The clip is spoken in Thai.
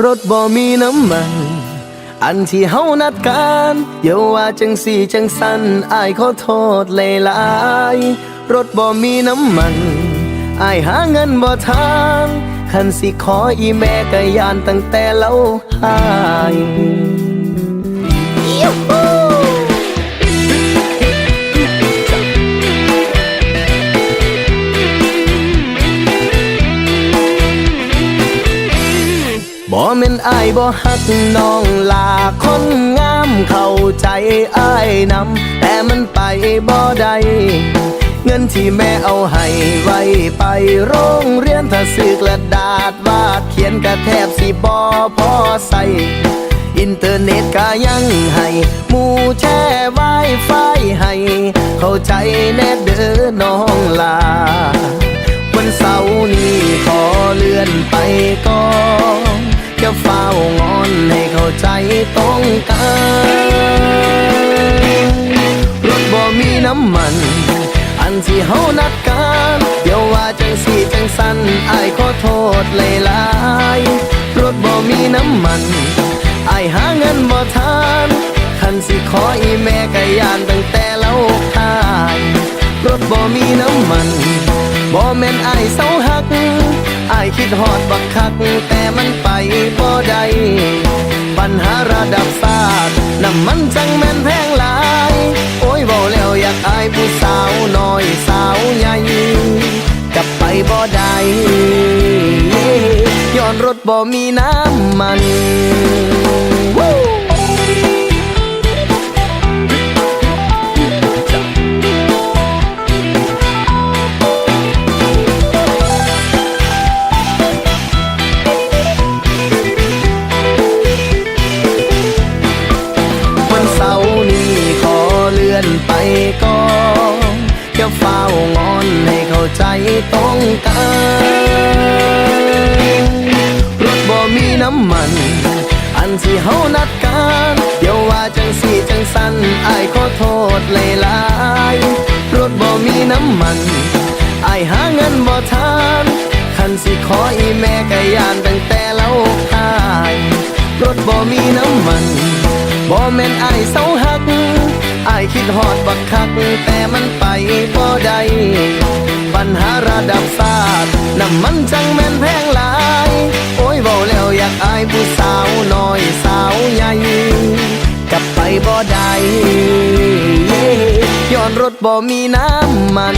รถบ่มีน้ำมันอันที่เฮานัดกันอย่าว่าจังสี่จังสันอ้ายขอโทษหลายๆรถบ่มีน้ำมันอ้ายหาเงินบ่ทันคันสิขออีแม่ก็ยานตั้งแต่เล่าหายบ่แม่นอ้ายบ่ฮักน้องลาคนงามเข้าใจอ้ายนำแต่มันไปบ่ได้เงินที่แม่เอาให้ไว้ไปโรงเรียนถ้าซื้อกระดาษวาดเขียนกระแทบสิบ่พอใส่อินเทอร์เน็ตก็ยังให้หมู่แช่ไวไฟให้เข้าใจแน่เด้อน้องลาวันเสาร์นี้ขอเลื่อนไปก่อนจะเฝ้างอนให้เข้าใจตรงกันรถบ่มีน้ำมันอันที่เฮานัดกันเดี๋ยวว่าจังสี่จังสันอ้ายขอโทษหลายๆรถบ่มีน้ำมันอ้ายหาเงินบ่ทันคันสิขออีแม่ก็ยานตั้งแต่เล่าทายรถบ่มีน้ำมันบ่แม่นอ้ายเศร้าหักอ้ายคิดฮอดบักคักแต่มันไปบ่ได้ปัญหาระดับชาติน้ำมันจังแม่นแพงหลายโอ้ยเว้าแล้วอยากอายผู้สาวน้อยสาวใหญ่กลับไปบ่ได้ย้อนรถบ่มีน้ำมันไปก่อนจะเฝ้างอนให้เข้าใจตรงกันรถบ่มีน้ำมันอันที่เฮานัดกันเดี๋ยวว่าจังสี่จังสันอ้ายขอโทษหลายๆรถบ่มีน้ำมันอ้ายหาเงินบ่ทันคันสิขออีแม่ก็ยานตั้งแต่เล่าขายรถบ่มีน้ำมันบ่แม่นอ้ายเศร้าหักอ้ายคิดฮอดบักคักแต่มันไปบ่ได้ปัญหาระดับชาติน้ำมันจังแม่นแพงหลายโอ้ยเว้าแล้วอยากอายผู้สาวน้อยสาวใหญ่กลับไปบ่ได้ย้อนรถบ่มีน้ำมัน